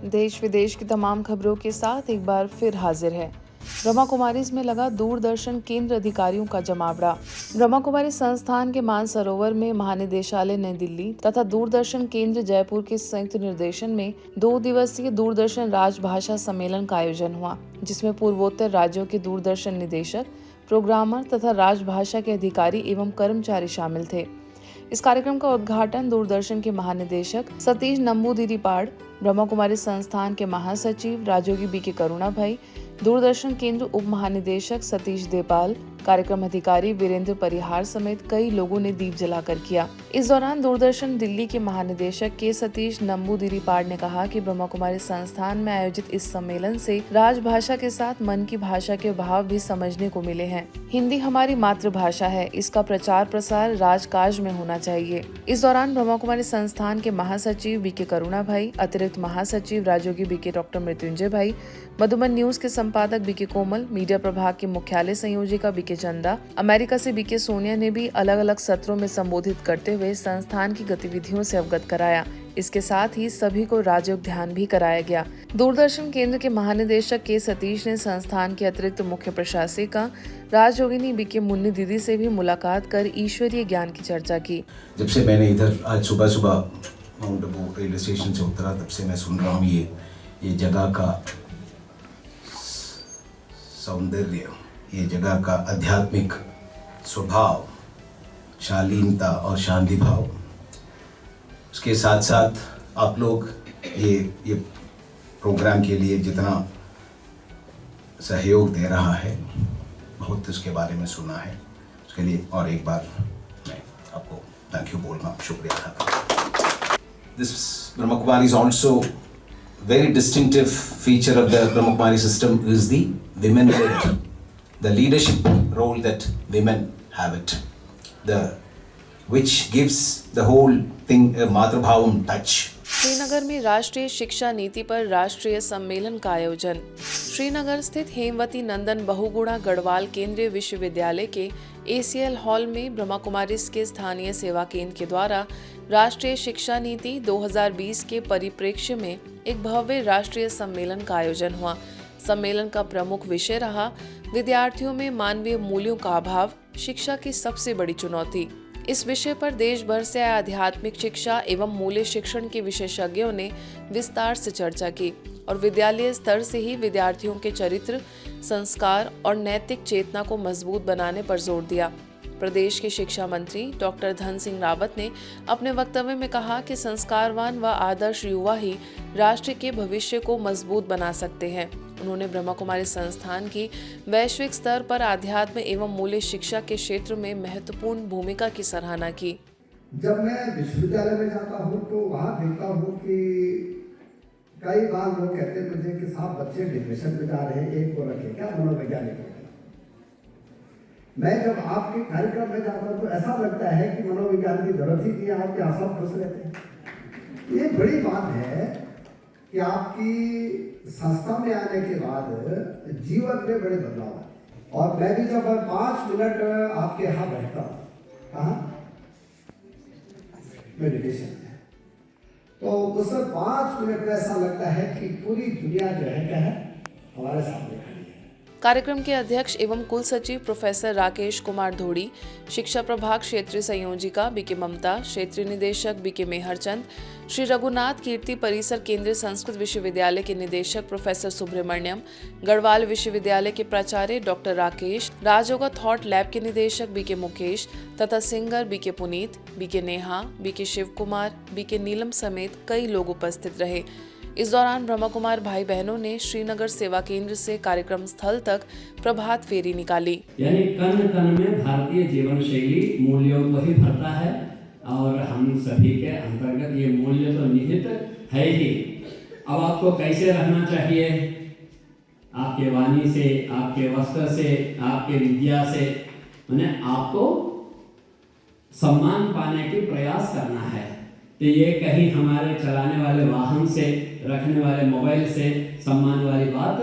देश विदेश की तमाम खबरों के साथ एक बार फिर हाजिर है। ब्रह्मा कुमारीज में लगा दूरदर्शन केंद्र अधिकारियों का जमावड़ा। ब्रह्मा कुमारी संस्थान के मानसरोवर में महानिदेशालय नई दिल्ली तथा दूरदर्शन केंद्र जयपुर के संयुक्त निर्देशन में 2 दिवसीय दूरदर्शन राजभाषा सम्मेलन का आयोजन हुआ, जिसमें पूर्वोत्तर राज्यों के दूरदर्शन निदेशक, प्रोग्रामर तथा राजभाषा के अधिकारी एवं कर्मचारी शामिल थे। इस कार्यक्रम का उद्घाटन दूरदर्शन के महानिदेशक सतीश नंबूदिरीपाड़, ब्रह्मा कुमारी संस्थान के महासचिव राजयोगी बी के करुणा भाई, दूरदर्शन केंद्र उप महानिदेशक सतीश देपाल, कार्यक्रम अधिकारी वीरेंद्र परिहार समेत कई लोगों ने दीप जलाकर किया। इस दौरान दूरदर्शन दिल्ली के महानिदेशक के सतीश नंबूदिरीपाड़ ने कहा कि ब्रह्मा कुमारी संस्थान में आयोजित इस सम्मेलन से राजभाषा के साथ मन की भाषा के भाव भी समझने को मिले हैं। हिंदी हमारी मातृभाषा है, इसका प्रचार प्रसार राजकाज में होना चाहिए। इस दौरान ब्रह्मा कुमारी संस्थान के महासचिव बी के करुणा भाई, अतिरिक्त महासचिव राजयोगी बी के डॉक्टर मृत्युंजय भाई, मधुबन न्यूज के संपादक बी के कोमल, मीडिया प्रभाग के मुख्यालय संयोजिका बी के चंदा, अमेरिका से बी के सोनिया ने भी अलग अलग सत्रों में संबोधित करते हुए संस्थान की गतिविधियों से अवगत कराया। इसके साथ ही सभी को राजयोग ध्यान भी कराया गया। दूरदर्शन केंद्र के महानिदेशक के सतीश ने संस्थान के अतिरिक्त मुख्य प्रशासिका राजयोगिनी बी के मुन्नी दीदी से भी मुलाकात कर ईश्वरीय ज्ञान की चर्चा की। जब से मैंने इधर आज सुबह सुबह माउंट आबू रेलवे स्टेशन से उतरा, तब से मैं सुन रहा हूँ ये जगह का सौंदर्य, ये जगह का आध्यात्मिक स्वभाव, शालीनता और शांति भाव। उसके साथ साथ आप लोग ये प्रोग्राम के लिए जितना सहयोग दे रहा है, बहुत उसके बारे में सुना है। उसके लिए और एक बार मैं आपको थैंक यू बोलना, शुक्रिया अदा करता। This Brahma Kumari is also very distinctive feature of the Brahma Kumari system is the women-led, the leadership role that women have it, which gives the whole thing a Matrabhavam touch. Srinagar में राष्ट्रीय शिक्षा नीति पर राष्ट्रीय सम्मेलन का आयोजन। श्रीनगर स्थित हेमवती नंदन बहुगुणा गढ़वाल केंद्रीय विश्वविद्यालय के ACL हॉल में ब्रह्मा कुमारीज के स्थानीय सेवा केंद्र के द्वारा राष्ट्रीय शिक्षा नीति 2020 के परिप्रेक्ष्य में एक भव्य राष्ट्रीय सम्मेलन का आयोजन हुआ। सम्मेलन का प्रमुख विषय रहा विद्यार्थियों में मानवीय मूल्यों का अभाव, शिक्षा की सबसे बड़ी चुनौती। इस विषय पर देश भर से आए आध्यात्मिक शिक्षा एवं मूल्य शिक्षण के विशेषज्ञों ने विस्तार से चर्चा की और विद्यालय स्तर से ही विद्यार्थियों के चरित्र, संस्कार और नैतिक चेतना को मजबूत बनाने पर जोर दिया। प्रदेश के शिक्षा मंत्री डॉक्टर धन सिंह रावत ने अपने वक्तव्य में कहा कि संस्कारवान व आदर्श युवा ही राष्ट्र के भविष्य को मजबूत बना सकते हैं। उन्होंने ब्रह्मा कुमारी संस्थान की वैश्विक स्तर पर आध्यात्म एवं मूल्य शिक्षा के क्षेत्र में महत्वपूर्ण भूमिका की सराहना की। जब मैं विश्वविद्यालय में जाता हूँ तो वहाँ देखता हूँ कि कई बार लोग कहते हैं मुझे कि साहब बच्चे डिप्रेशन में जा रहे हैं, एक को रखें क्या, मनोवैज्ञानिक। मैं जब आपके कार्यक्रम में जाता हूँ तो ऐसा लगता है कि मनोविज्ञान की जरूरत ही नहीं है, आपके आप सब खुश रहते हैं। ये बड़ी बात है कि आपकी संस्था में आने के बाद जीवन में बड़े बदलाव आए। और मैं भी जब 5 मिनट आपके यहाँ बैठता हूँ, कहाँ मेडिटेशन में, तो उस 5 मिनट में ऐसा लगता है कि पूरी दुनिया जो है क्या है हमारे सामने। कार्यक्रम के अध्यक्ष एवं कुल सचिव प्रोफेसर राकेश कुमार धोड़ी, शिक्षा प्रभाग क्षेत्रीय संयोजिका बी के ममता, क्षेत्रीय निदेशक बी के मेहरचंद, श्री रघुनाथ कीर्ति परिसर केंद्रीय संस्कृत विश्वविद्यालय के निदेशक प्रोफेसर सुब्रमण्यम, गढ़वाल विश्वविद्यालय के प्राचार्य doctor Rakesh, Rajyoga thought lab के निदेशक बी के मुकेश तथा सिंगर बी के पुनीत, बी के नेहा, बी के शिव कुमार, बी के नीलम समेत कई लोग उपस्थित रहे। इस दौरान ब्रह्मा कुमार भाई बहनों ने श्रीनगर सेवा केंद्र से कार्यक्रम स्थल तक प्रभात फेरी निकाली। यानी कण कण में भारतीय जीवन शैली मूल्यों को ही भरता है और हम सभी के अंतर्गत ये मूल्य तो निहित है ही। अब आपको कैसे रहना चाहिए, आपके वाणी से, आपके वस्त्र से, आपके विद्या से, माने आपको सम्मान पाने की प्रयास करना है। तो ये कहीं हमारे चलाने वाले वाहन से, रखने वाले मोबाइल से सम्मान वाली बात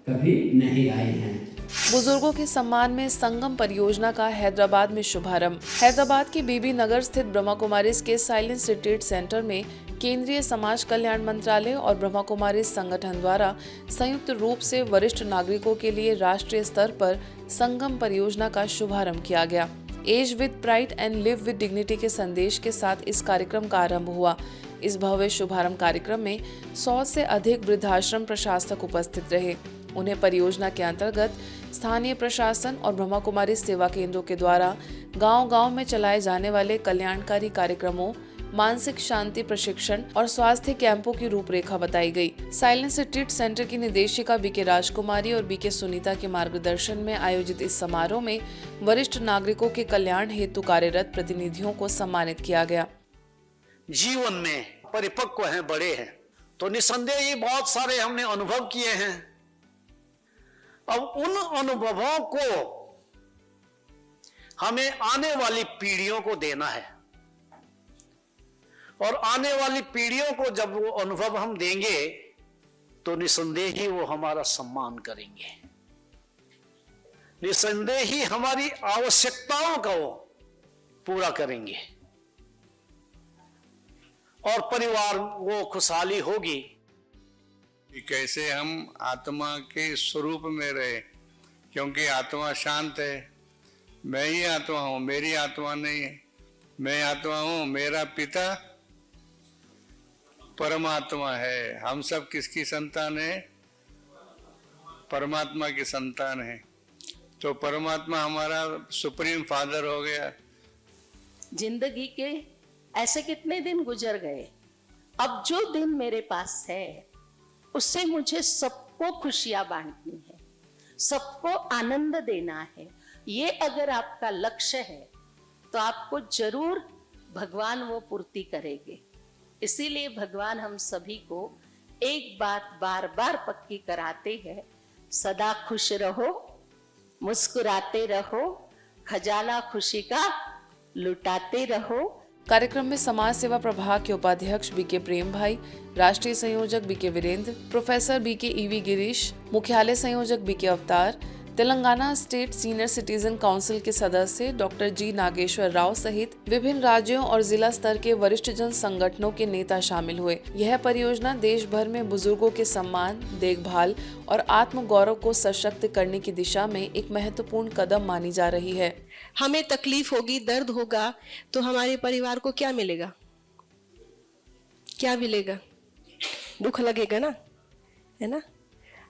कभी नहीं आई है। बुजुर्गों के सम्मान में संगम परियोजना का हैदराबाद में शुभारंभ। हैदराबाद के बीबी नगर स्थित ब्रह्मा कुमारीज के साइलेंस रिट्रीट सेंटर में केंद्रीय समाज कल्याण मंत्रालय और ब्रह्मा कुमारीज संगठन द्वारा संयुक्त रूप से वरिष्ठ नागरिकों के लिए राष्ट्रीय स्तर पर संगम परियोजना का शुभारंभ किया गया। Age with pride and live with dignity के संदेश के साथ इस कार्यक्रम का आरंभ हुआ। इस भव्य शुभारंभ कार्यक्रम में 100 से अधिक वृद्धाश्रम प्रशासक उपस्थित रहे। उन्हें परियोजना के अंतर्गत स्थानीय प्रशासन और ब्रह्मा कुमारी सेवा केंद्रों के द्वारा गांव-गांव में चलाए जाने वाले कल्याणकारी कार्यक्रमों, मानसिक शांति प्रशिक्षण और स्वास्थ्य कैंपों की रूपरेखा बताई गई। साइलेंस रिट्रीट सेंटर की निदेशिका बीके राजकुमारी और बीके सुनीता के मार्गदर्शन में आयोजित इस समारोह में वरिष्ठ नागरिकों के कल्याण हेतु कार्यरत प्रतिनिधियों को सम्मानित किया गया। जीवन में परिपक्व हैं, बड़े हैं, तो निसंदेह ये बहुत सारे हमने अनुभव किए हैं। अब उन अनुभवों को हमें आने वाली पीढ़ियों को देना है, और आने वाली पीढ़ियों को जब वो अनुभव हम देंगे तो निसंदेह ही वो हमारा सम्मान करेंगे, निसंदेह ही हमारी आवश्यकताओं का वो पूरा करेंगे, और परिवार वो खुशहाली होगी। कि कैसे हम आत्मा के स्वरूप में रहे, क्योंकि आत्मा शांत है। मैं ही आत्मा हूं, मेरी आत्मा नहीं है। मैं आत्मा हूं, मेरा पिता परमात्मा है। हम सब किसकी संतान है? परमात्मा की संतान है। तो परमात्मा हमारा सुप्रीम फादर हो गया। जिंदगी के ऐसे कितने दिन गुजर गए, अब जो दिन मेरे पास है उससे मुझे सबको खुशियां बांटनी है, सबको आनंद देना है। ये अगर आपका लक्ष्य है तो आपको जरूर भगवान वो पूर्ति करेंगे। इसीलिए भगवान हम सभी को एक बात बार बार पक्की कराते हैं, सदा खुश रहो, मुस्कुराते रहो, खजाना खुशी का लुटाते रहो। कार्यक्रम में समाज सेवा प्रभाग के उपाध्यक्ष बीके प्रेम भाई, राष्ट्रीय संयोजक BK Virendra, professor BK EV Girish, मुख्यालय संयोजक BK Avtar, Telangana state senior citizen council के सदस्य डॉक्टर जी नागेश्वर राव सहित विभिन्न राज्यों और जिला स्तर के वरिष्ठ जन संगठनों के नेता शामिल हुए। यह परियोजना देश भर में बुजुर्गों के सम्मान, देखभाल और आत्म गौरव को सशक्त करने की दिशा में एक महत्वपूर्ण कदम मानी जा रही है। हमें तकलीफ होगी, दर्द होगा, तो हमारे परिवार को क्या मिलेगा? क्या मिलेगा? दुख लगेगा ना, है ना?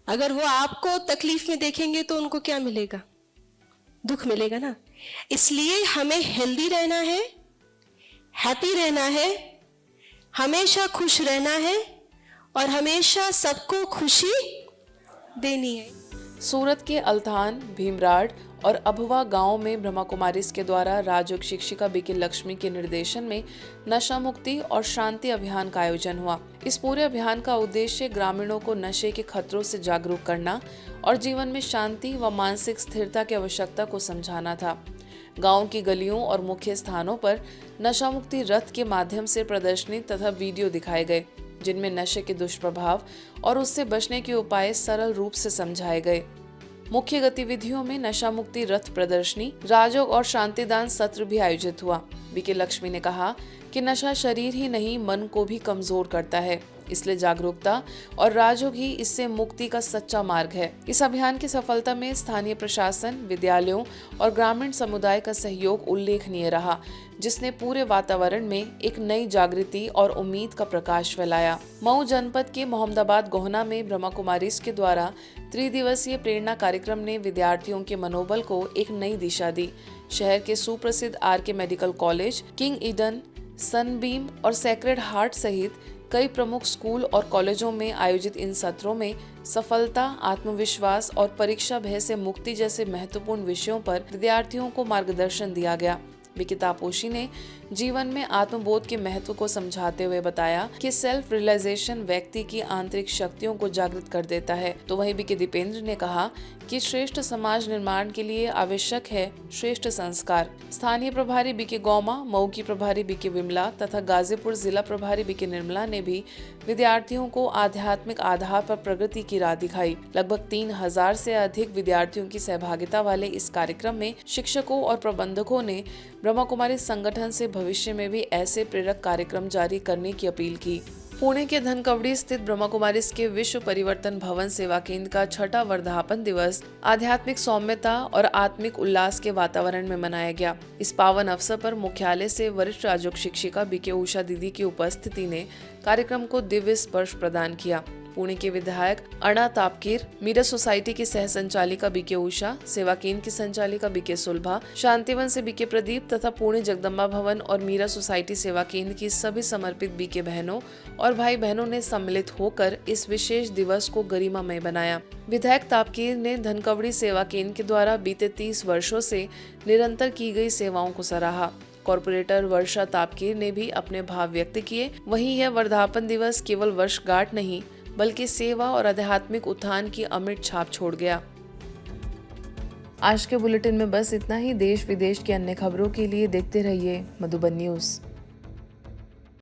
अगर वो आपको तकलीफ में देखेंगे तो उनको क्या मिलेगा? दुख मिलेगा ना। इसलिए हमें हेल्दी रहना है, हैप्पी रहना है, हमेशा खुश रहना है और हमेशा सबको खुशी देनी है। सूरत के अल्थान, भीमराड और अभवा गांव में ब्रह्मा कुमारीज के द्वारा राजयोग शिक्षिका बीके लक्ष्मी के निर्देशन में नशा मुक्ति और शांति अभियान का आयोजन हुआ। इस पूरे अभियान का उद्देश्य ग्रामीणों को नशे के खतरों से जागरूक करना और जीवन में शांति व मानसिक स्थिरता की आवश्यकता को समझाना था। गांव की गलियों और मुख्य स्थानों पर नशा मुक्ति रथ के माध्यम से प्रदर्शनी तथा वीडियो दिखाए गए, जिनमें नशे के दुष्प्रभाव और उससे बचने के उपाय सरल रूप से समझाए गए। मुख्य गतिविधियों में नशा मुक्ति रथ प्रदर्शनी, राजयोग और शांतिदान सत्र भी आयोजित हुआ। बीके लक्ष्मी ने कहा कि नशा शरीर ही नहीं मन को भी कमजोर करता है, इसलिए जागरूकता और राजयोग ही इससे मुक्ति का सच्चा मार्ग है। इस अभियान की सफलता में स्थानीय प्रशासन, विद्यालयों और ग्रामीण समुदाय का सहयोग उल्लेखनीय रहा, जिसने पूरे वातावरण में एक नई जागृति और उम्मीद का प्रकाश फैलाया। मऊ जनपद के मोहम्मदाबाद गोहना में ब्रह्मा कुमारीज के द्वारा त्रिदिवसीय प्रेरणा कार्यक्रम ने विद्यार्थियों के मनोबल को एक नई दिशा दी। शहर के सुप्रसिद्ध RK medical college, king Eden, Sunbeam और सेक्रेड हार्ट सहित कई प्रमुख स्कूल और कॉलेजों में आयोजित इन सत्रों में सफलता, आत्मविश्वास और परीक्षा भय से मुक्ति जैसे महत्वपूर्ण विषयों पर विद्यार्थियों को मार्गदर्शन दिया गया। विकी तापोशी ने जीवन में आत्मबोध के महत्व को समझाते हुए बताया कि सेल्फ रियलाइजेशन व्यक्ति की आंतरिक शक्तियों को जागृत कर देता है। तो वहीं बीके दीपेंद्र ने कहा कि श्रेष्ठ समाज निर्माण के लिए आवश्यक है श्रेष्ठ संस्कार। स्थानीय प्रभारी बीके गौमा, मऊ की प्रभारी बीके विमला तथा गाजीपुर जिला प्रभारी बीके निर्मला ने भी विद्यार्थियों को आध्यात्मिक आधार पर प्रगति की राह दिखाई। लगभग 3000 से अधिक विद्यार्थियों की सहभागिता वाले इस कार्यक्रम में शिक्षकों और प्रबंधकों ने ब्रह्मा कुमारी संगठन से भविष्य में भी ऐसे प्रेरक कार्यक्रम जारी करने की अपील की। पुणे के धनकवड़ी स्थित ब्रह्मा कुमारीज के विश्व परिवर्तन भवन सेवा केंद्र का 6वां वर्धापन दिवस आध्यात्मिक सौम्यता और आत्मिक उल्लास के वातावरण में मनाया गया। इस पावन अवसर पर मुख्यालय से वरिष्ठ राजयोग शिक्षिका बीके उषा दीदी की उपस्थिति ने कार्यक्रम को दिव्य स्पर्श प्रदान किया। पुणे के विधायक अणा तापकीर, मीरा सोसाइटी की सह संचालिका बीके उषा, सेवा केंद्र की संचालिका बीके सुलभा, शांतिवन से बीके प्रदीप तथा पुणे जगदम्बा भवन और मीरा सोसाइटी सेवा केंद्र की सभी समर्पित बीके बहनों और भाई बहनों ने सम्मिलित होकर इस विशेष दिवस को गरिमामय बनाया। विधायक तापकीर ने धनकवड़ी सेवा केंद्र के द्वारा बीते 30 वर्षों से निरंतर की गई सेवाओं को सराहा। कॉर्पोरेटर वर्षा तापकीर ने भी अपने भाव व्यक्त किए। वहीं यह वर्धापन दिवस केवल वर्षगांठ नहीं बल्कि सेवा और आध्यात्मिक उत्थान की अमिट छाप छोड़ गया। आज के बुलेटिन में बस इतना ही। देश विदेश की अन्य खबरों के लिए देखते रहिए मधुबन न्यूज।